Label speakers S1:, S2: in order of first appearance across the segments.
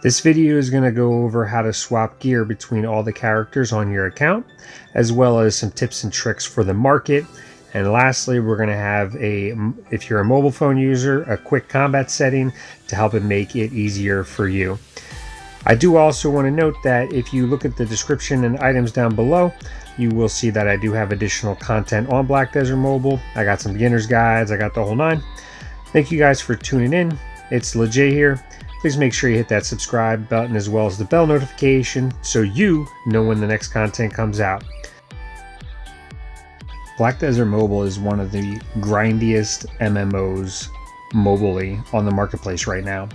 S1: This video is going to go over how to swap gear between all the characters on your account, as well as some tips and tricks for the market. And lastly, we're going to have if you're a mobile phone user, a quick combat setting to help it make it easier for you. I do also want to note that if you look at the description and items down below, you will see that I do have additional content on Black Desert Mobile. I got some beginner's guides, I got the whole nine. Thank you guys for tuning in. It's LeJay here. Please make sure you hit that subscribe button as well as the bell notification so you know when the next content comes out. Black Desert Mobile is one of the grindiest MMOs mobilely on the marketplace right now.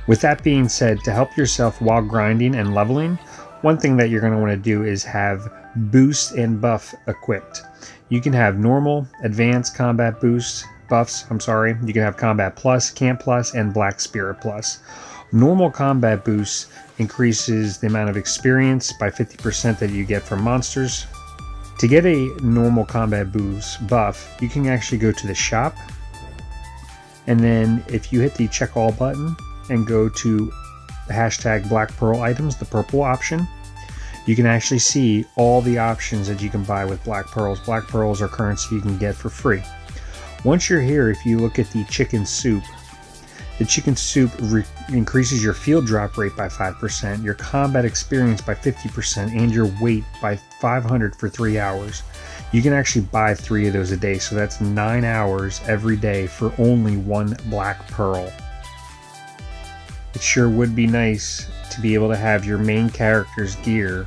S1: With that being said, to help yourself while grinding and leveling, one thing that you're going to want to do is have boost and buff equipped. You can have normal, advanced combat buffs. You can have combat plus, camp plus, and black spirit plus. Normal combat boost increases the amount of experience by 50% that you get from monsters. To get a normal combat boost buff, you can actually go to the shop, and then if you hit the check all button and go to the hashtag Black Pearl items, the purple option, you can actually see all the options that you can buy with Black Pearls. Black Pearls are currency you can get for free. Once you're here, if you look at the chicken soup increases your field drop rate by 5%, your combat experience by 50%, and your weight by 500 for 3 hours. You can actually buy 3 of those a day, so that's 9 hours every day for only 1 Black Pearl. It sure would be nice to be able to have your main character's gear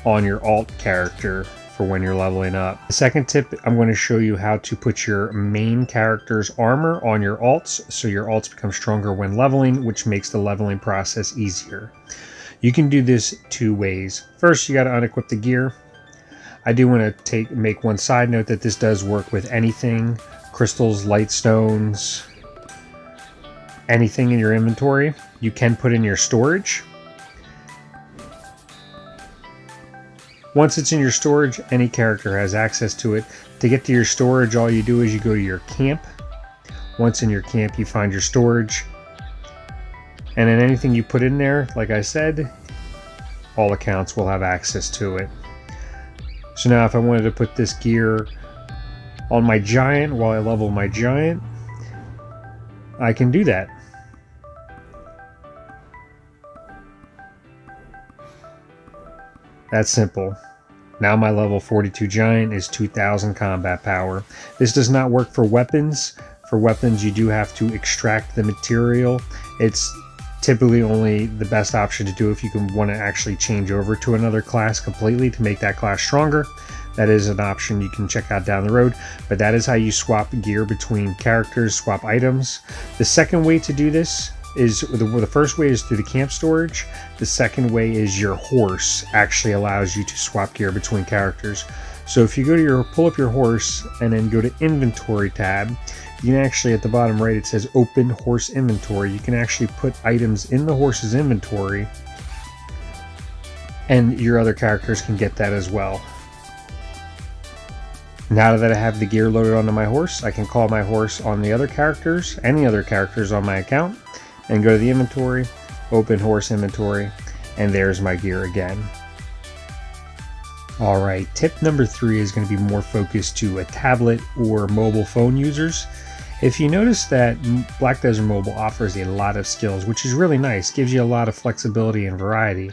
S1: on your alt character for when you're leveling up. The second tip, I'm going to show you how to put your main character's armor on your alts so your alts become stronger when leveling, which makes the leveling process easier. You can do this 2 ways. First, you got to unequip the gear. I do want to make one side note that this does work with anything, crystals, light stones, anything in your inventory. You can put in your storage. Once it's in your storage, any character has access to it. To get to your storage, all you do is you go to your camp. Once in your camp, you find your storage. And then anything you put in there, like I said, all accounts will have access to it. So now if I wanted to put this gear on my giant while I level my giant, I can do that. That's simple. Now my level 42 giant is 2000 combat power. This does not work for weapons. For weapons, you do have to extract the material. It's typically only the best option to do if you want to actually change over to another class completely to make that class stronger. That is an option you can check out down the road, but that is how you swap gear between characters, swap items. The second way to do this is, the first way is through the camp storage. The second way is your horse actually allows you to swap gear between characters. So if you go to pull up your horse and then go to inventory tab, you can actually, at the bottom right, it says open horse inventory. You can actually put items in the horse's inventory, and your other characters can get that as well. Now that I have the gear loaded onto my horse, I can call my horse on the other characters, any other characters on my account, and go to the inventory, open horse inventory, and there's my gear again. Alright, tip number 3 is going to be more focused to a tablet or mobile phone users. If you notice that Black Desert Mobile offers a lot of skills, which is really nice, gives you a lot of flexibility and variety.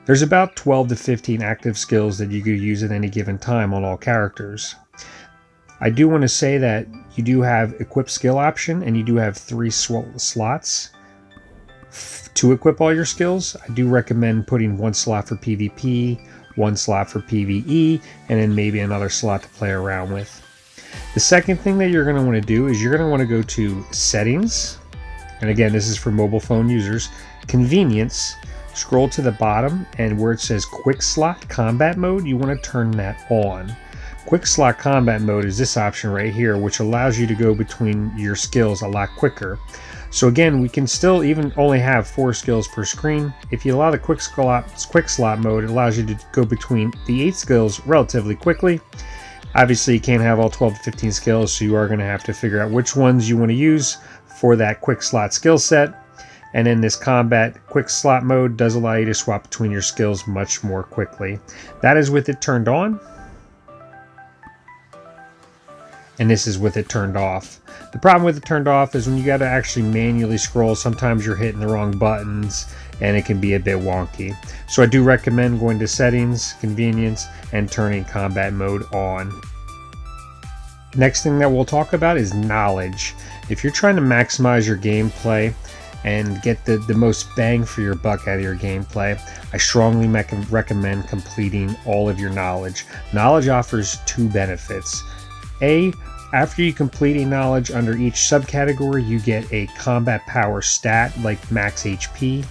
S1: There's about 12 to 15 active skills that you could use at any given time on all characters. I do want to say that you do have equip skill option, and you do have 3 slots to equip all your skills. I do recommend putting 1 slot for PvP, 1 slot for PvE, and then maybe another slot to play around with. The second thing that you're going to want to do is you're going to want to go to settings, and again this is for mobile phone users, convenience, scroll to the bottom, and where it says quick slot combat mode, you want to turn that on. Quick slot combat mode is this option right here, which allows you to go between your skills a lot quicker. So again, we can still even only have 4 skills per screen. If you allow the quick slot mode, it allows you to go between the 8 skills relatively quickly. Obviously, you can't have all 12 to 15 skills, so you are going to have to figure out which ones you want to use for that quick slot skill set. And then this combat quick slot mode does allow you to swap between your skills much more quickly. That is with it turned on. And this is with it turned off. The problem with it turned off is when you got to actually manually scroll, sometimes you're hitting the wrong buttons and it can be a bit wonky. So I do recommend going to settings, convenience, and turning combat mode on. Next thing that we'll talk about is knowledge. If you're trying to maximize your gameplay and get the most bang for your buck out of your gameplay, I strongly recommend completing all of your knowledge. Knowledge offers two benefits. After you complete a knowledge under each subcategory, you get a combat power stat like max HP.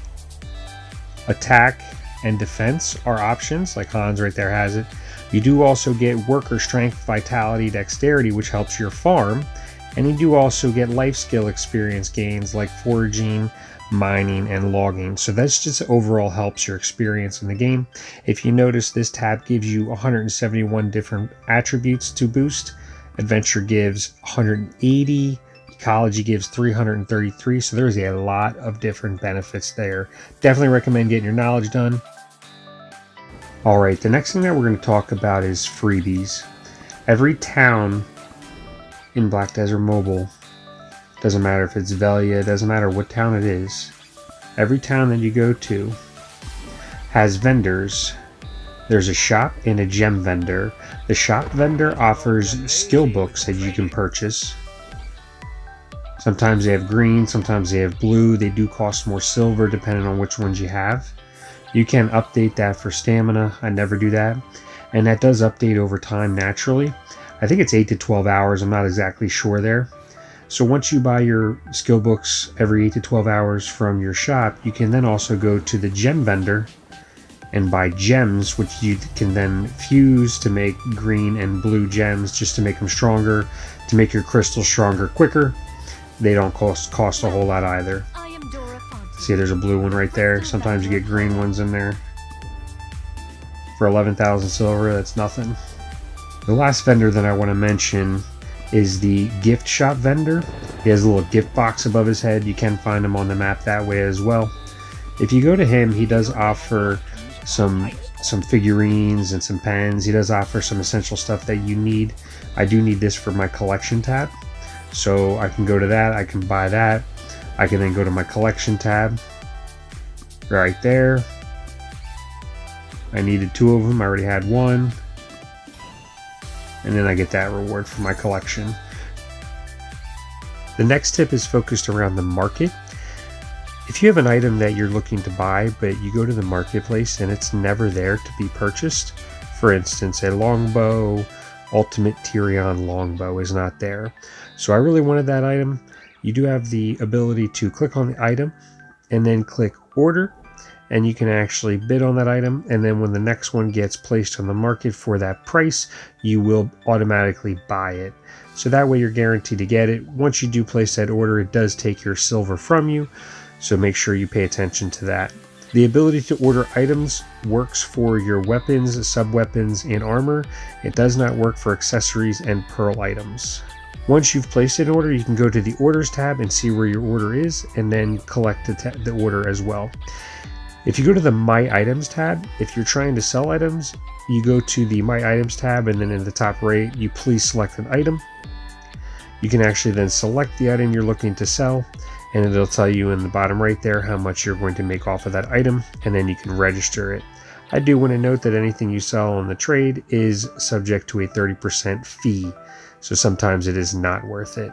S1: Attack and defense are options, like Hans right there has it. You do also get worker strength, vitality, dexterity, which helps your farm. And you do also get life skill experience gains like foraging, mining, and logging. So that's just overall helps your experience in the game. If you notice, this tab gives you 171 different attributes to boost. Adventure gives 180, Ecology gives 333, so there's a lot of different benefits there. Definitely recommend getting your knowledge done. Alright, the next thing that we're going to talk about is freebies. Every town in Black Desert Mobile, doesn't matter if it's Velia, doesn't matter what town it is, every town that you go to has vendors. There's a shop and a gem vendor. The shop vendor offers skill books that you can purchase. Sometimes they have green, sometimes they have blue. They do cost more silver depending on which ones you have. You can update that for stamina. I never do that. And that does update over time naturally. I think it's 8 to 12 hours. I'm not exactly sure there. So once you buy your skill books every 8 to 12 hours from your shop, you can then also go to the gem vendor and buy gems, which you can then fuse to make green and blue gems just to make them stronger, to make your crystals stronger quicker. They don't cost a whole lot either. See, there's a blue one right there. Sometimes you get green ones in there. For 11,000 silver, that's nothing. The last vendor that I want to mention is the gift shop vendor. He has a little gift box above his head. You can find him on the map that way as well. If you go to him, he does offer some figurines and some pens. He does offer some essential stuff that you need. I do need this for my collection tab, so I can go to that, I can buy that. I can then go to my collection tab right there. I needed 2 of them, I already had 1, and then I get that reward for my collection. The next tip is focused around the market. If you have an item that you're looking to buy, but you go to the marketplace and it's never there to be purchased, for instance, a longbow, Ultimate Tyrion longbow is not there. So I really wanted that item. You do have the ability to click on the item and then click order, and you can actually bid on that item, and then when the next one gets placed on the market for that price, you will automatically buy it. So that way you're guaranteed to get it. Once you do place that order, it does take your silver from you. So make sure you pay attention to that. The ability to order items works for your weapons, sub-weapons, and armor. It does not work for accessories and pearl items. Once you've placed an order, you can go to the orders tab and see where your order is, and then collect the order as well. If you go to the My Items tab, if you're trying to sell items, you go to the My Items tab, and then in the top right, you please select an item. You can actually then select the item you're looking to sell, and it'll tell you in the bottom right there how much you're going to make off of that item, and then you can register it. I do want to note that anything you sell on the trade is subject to a 30% fee, so sometimes it is not worth it.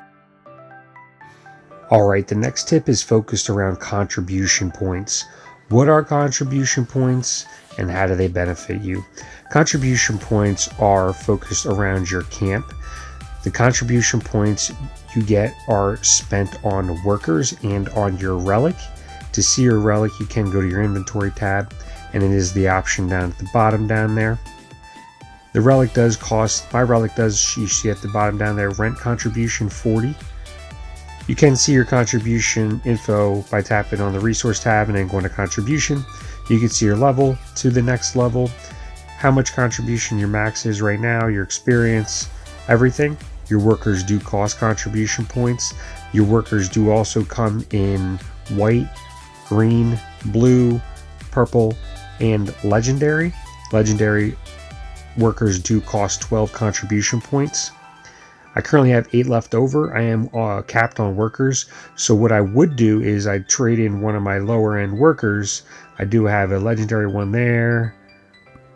S1: Alright, the next tip is focused around contribution points. What are contribution points and how do they benefit you? Contribution points are focused around your camp. The contribution points you get are spent on workers and on your relic. To see your relic, you can go to your inventory tab, and it is the option down at the bottom down there. The relic does cost, my relic does, you see at the bottom down there, rent contribution 40. You can see your contribution info by tapping on the resource tab and then going to contribution. You can see your level to the next level, how much contribution your max is right now, your experience, everything. Your workers do cost contribution points. Your workers do also come in white, green, blue, purple, and legendary. Legendary workers do cost 12 contribution points. I currently have 8 left over. I am capped on workers, so what I would do is I'd trade in one of my lower end workers. I do have a legendary one there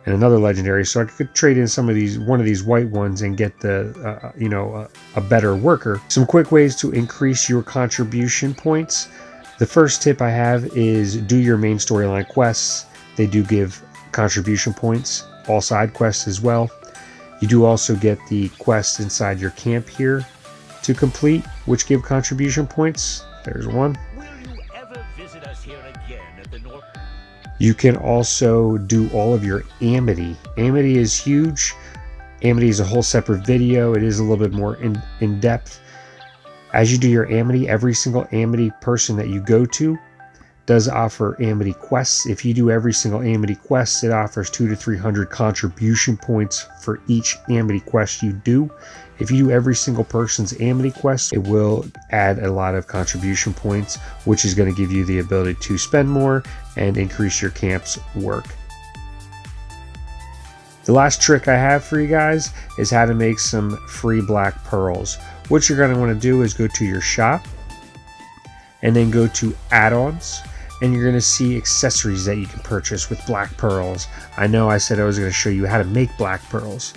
S1: and another legendary, so I could trade in one of these white ones and get the a better worker. Some quick ways to increase your contribution points. The first tip I have is do your main storyline quests. They do give contribution points, all side quests as well. You do also get the quests inside your camp here to complete, which give contribution points. There's one.
S2: Will you ever visit us here again at the North?
S1: You can also do all of your amity. Amity is huge. Amity is a whole separate video. It is a little bit more in depth. As you do your amity, every single amity person that you go to does offer amity quests. If you do every single amity quest, it offers 200 to 300 contribution points for each amity quest you do. If you do every single person's amity quest, it will add a lot of contribution points, which is going to give you the ability to spend more and increase your camp's work. The last trick I have for you guys is how to make some free black pearls. What you're going to want to do is go to your shop and then go to add-ons, and you're going to see accessories that you can purchase with black pearls. I know I said I was going to show you how to make black pearls.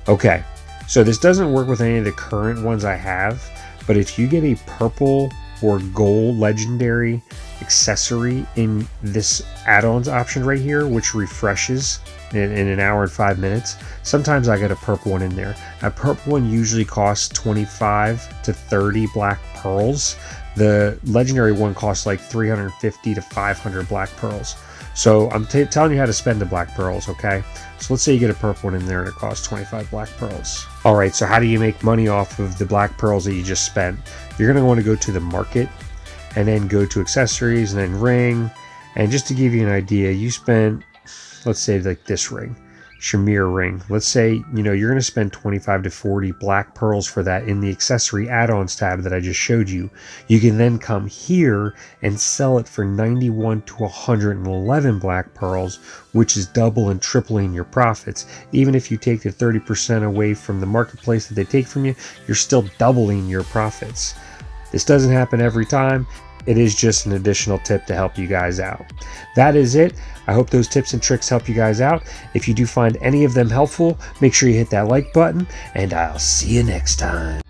S1: Okay, so this doesn't work with any of the current ones I have, but if you get a purple or gold legendary accessory in this add-ons option right here, which refreshes in an hour and 5 minutes, sometimes I get a purple one in there. A purple one usually costs 25 to 30 black pearls. The legendary one costs like 350 to 500 black pearls. So I'm telling you how to spend the black pearls, okay? So let's say you get a purple one in there and it costs 25 black pearls. All right, so how do you make money off of the black pearls that you just spent? You're gonna want to go to the market and then go to accessories and then ring. And just to give you an idea, you spent, let's say like this ring, Shamir ring. Let's say, you're going to spend 25 to 40 black pearls for that in the accessory add-ons tab that I just showed you. You can then come here and sell it for 91 to 111 black pearls, which is double and tripling your profits. Even if you take the 30% away from the marketplace that they take from you, you're still doubling your profits. This doesn't happen every time. It is just an additional tip to help you guys out. That is it. I hope those tips and tricks help you guys out. If you do find any of them helpful, make sure you hit that like button, and I'll see you next time.